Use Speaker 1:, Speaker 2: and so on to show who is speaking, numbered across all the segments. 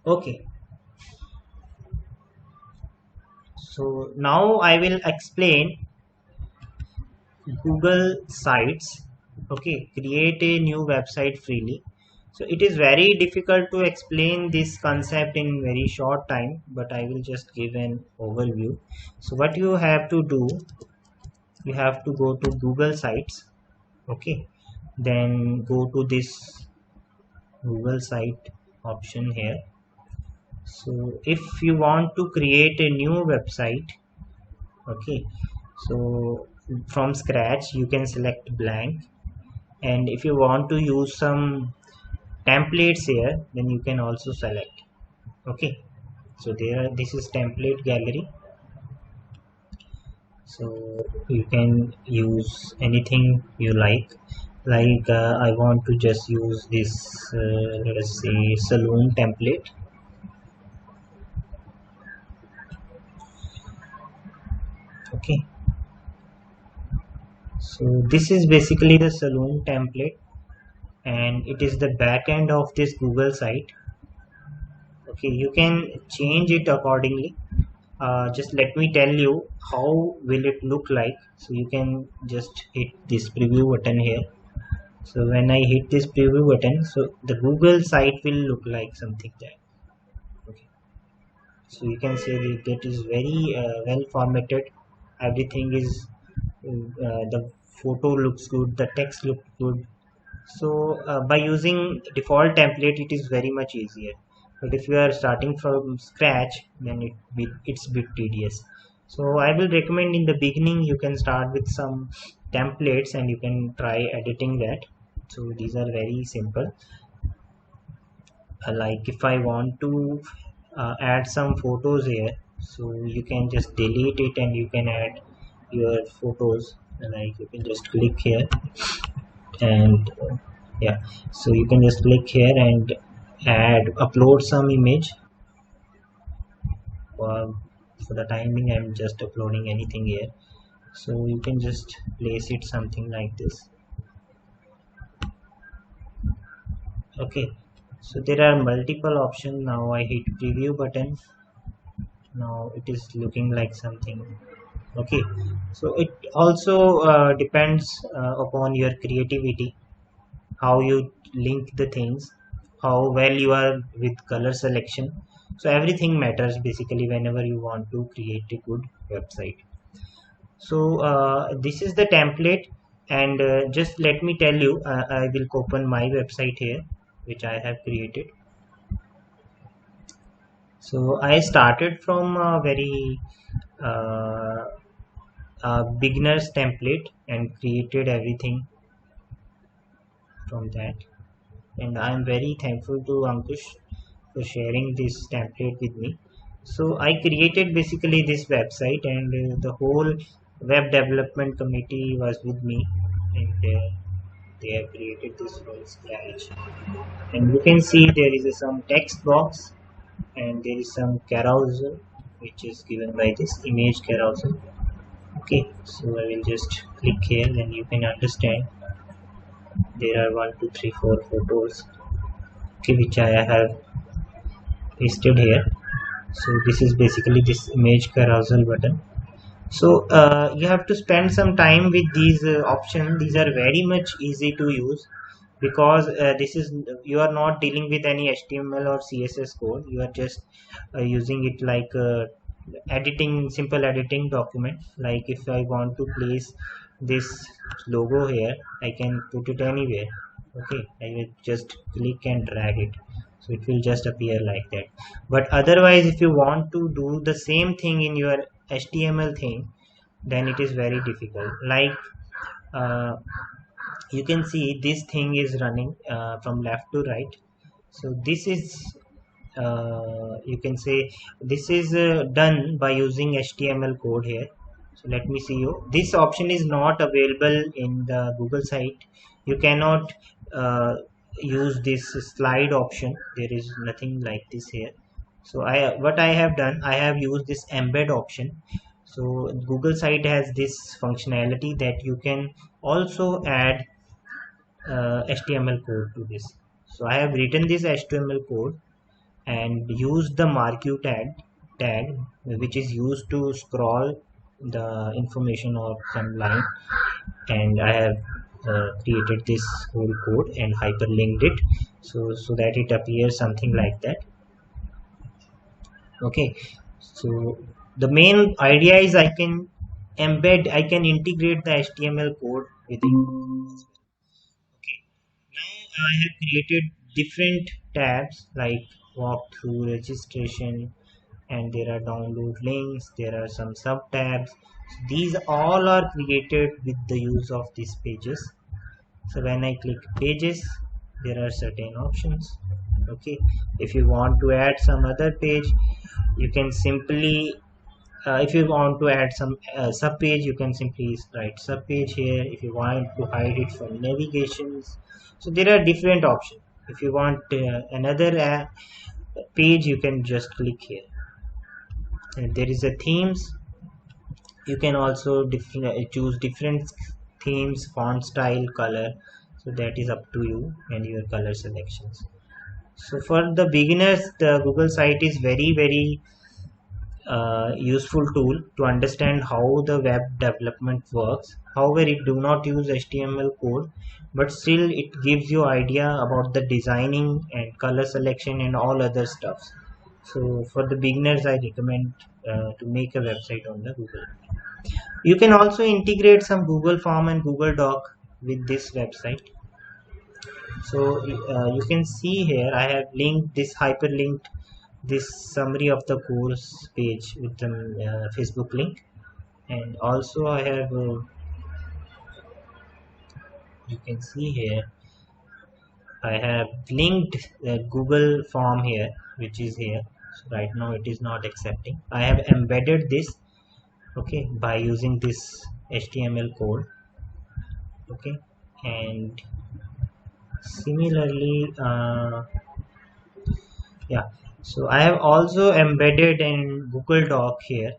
Speaker 1: Okay, so now I will explain Google Sites. Okay, create a new website freely. So it is very difficult to explain this concept in very short time, but I will just give an overview. So what you have to do, you have to go to Google Sites. Okay, then go to this Google site option here. So if you want to create a new website, okay, so from scratch you can select blank, and if you want to use some templates here, then you can also select. Okay, so there, this is template gallery, so you can use anything you like I want to just use this let us say saloon template. Okay, so this is basically the saloon template, and it is the back end of this Google site. Okay, you can change it accordingly. Just let me tell you how will it look like. So you can just hit this preview button here. So when I hit this preview button, so the Google site will look like something like that. Okay, so you can say that it is very well formatted. Everything is the photo looks good, the text looks good. So by using default template it is very much easier, but if you are starting from scratch, then it's a bit tedious. So I will recommend in the beginning you can start with some templates and you can try editing that. So these are very simple. Like if I want to add some photos here, so you can just delete it and you can add your photos. Like you can just click here and yeah, so you can just click here and add upload some image. uh, for the timing I'm just uploading anything here, so you can just place it something like this. Okay, so there are multiple options. Now I hit preview button. Now it is looking like something. Okay, so it also depends upon your creativity, how you link the things, how well you are with color selection. So everything matters basically whenever you want to create a good website. So this is the template, and just let me tell you, I will open my website here which I have created. So I started from a very uh, beginner's template and created everything from that, and I am very thankful to Ankush for sharing this template with me. So I created basically this website, and the whole web development committee was with me, and they have created this from scratch. And you can see there is some text box, and there is some carousel which is given by this image carousel. Okay, so I will just click here, then you can understand there are 1 2 3 4 photos, okay, which I have pasted here. So this is basically this image carousel button. So you have to spend some time with these options. These are very much easy to use, because this is, you are not dealing with any HTML or CSS code. You are just using it like editing, simple editing document. Like if I want to place this logo here, I can put it anywhere. Okay, I will just click and drag it, so it will just appear like that. But otherwise, if you want to do the same thing in your HTML thing, then it is very difficult. Like uh, you can see this thing is running from left to right. So this is you can say this is done by using HTML code here. So let me see you, this option is not available in the Google site. You cannot uh, use this slide option. There is nothing like this here. So I, what I have done, I have used this embed option. So Google site has this functionality that you can also add HTML code to this. So I have written this HTML code, and use the tag which is used to scroll the information of some line, and I have created this whole code and hyperlinked it so that it appears something like that. Okay, so the main idea is I can integrate the HTML code with it. Okay, now I have created different tabs like walkthrough, registration, and there are download links, there are some sub tabs. So these all are created with the use of these pages. So when I click pages, there are certain options. Okay, if you want to add some other page, you can simply if you want to add some sub page, you can simply write sub page here. If you want to hide it from navigations, so there are different options. If you want another page, you can just click here. And there is a themes. You can also choose different themes, font style, color. So that is up to you and your color selections. So for the beginners, the Google site is very useful tool to understand how the web development works. However, it do not use HTML code, but still it gives you idea about the designing and color selection and all other stuff. So for the beginners, I recommend to make a website on the Google. You can also integrate some Google Form and Google Doc with this website. So you can see here I have linked this hyperlinked this summary of the course page with the Facebook link, and also I have you can see here I have linked the Google form here, which is here. So right now it is not accepting. I have embedded this, okay, by using this HTML code. Okay, and similarly yeah, so I have also embedded in Google Doc here,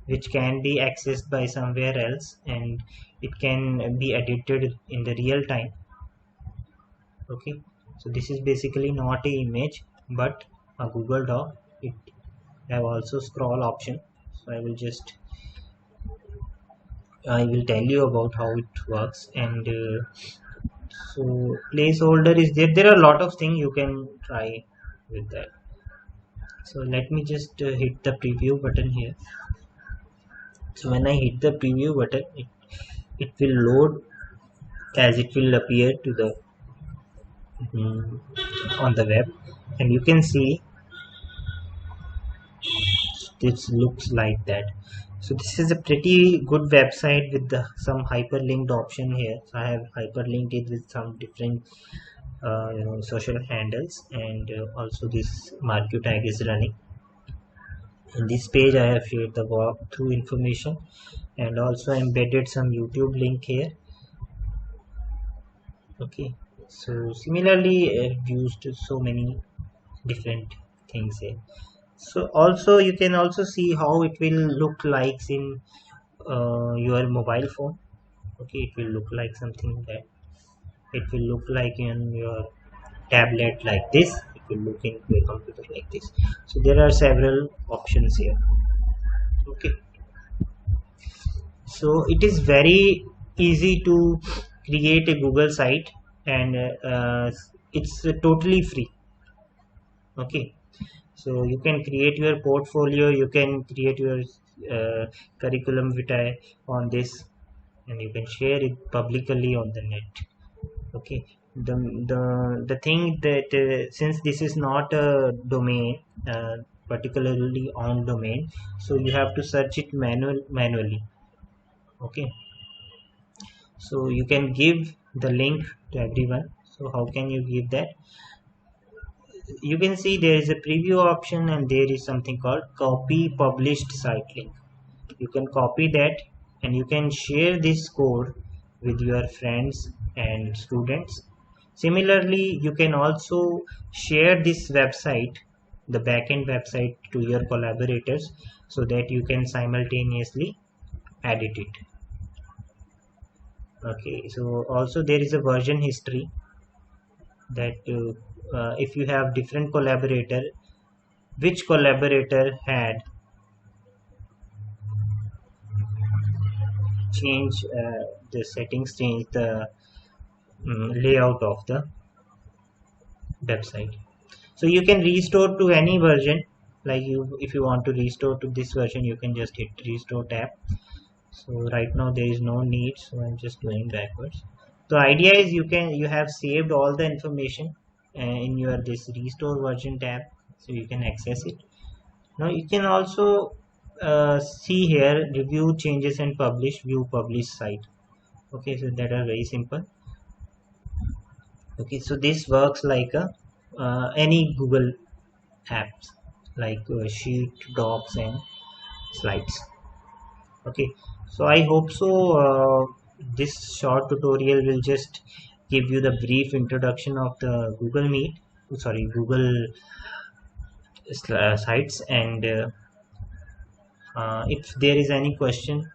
Speaker 1: which can be accessed by somewhere else, and it can be edited in the real time. Okay, so this is basically not a image but a Google Doc. It have also scroll option, so I will tell you about how it works. And so placeholder is there are a lot of things you can try with that. So let me just hit the preview button here. So when I hit the preview button, it will load as it will appear to the on the web, and you can see this looks like that. So this is a pretty good website with some hyperlinked option here. So I have hyperlinked it with some different social handles, and also this marquee tag is running. In this page I have shared the walkthrough information and also embedded some YouTube link here. Okay, so similarly I've used so many different things here. So also you can also see how it will look like in your mobile phone. Okay, it will look like something that it will look like in your tablet like this, it will look into a computer like this. So there are several options here. Okay, so it is very easy to create a Google site, and it's totally free. Okay, so you can create your portfolio, you can create your curriculum vitae on this, and you can share it publicly on the net. Okay, the thing that since this is not a domain, particularly on domain, so you have to search it manually. Okay, so you can give the link to everyone. So how can you give that? You can see there is a preview option, and there is something called copy published site link. You can copy that and you can share this code with your friends and students. Similarly, you can also share this website, the backend website, to your collaborators so that you can simultaneously edit it. Okay, so also there is a version history. that if you have different collaborator, which collaborator had changed the settings, change the layout of the website. So you can restore to any version, like you, if you want to restore to this version, you can just hit restore tab. So right now there is no need, so I'm just going backwards. The idea is you have saved all the information in your this restore version tab, so you can access it. Now you can also see here review changes and publish, view publish site. Okay, so that are very simple. Okay, so this works like a any Google apps, like sheet, docs and slides. Okay, so I hope so this short tutorial will just give you the brief introduction of the Google Meet, sorry, Google sites. And if there is any question,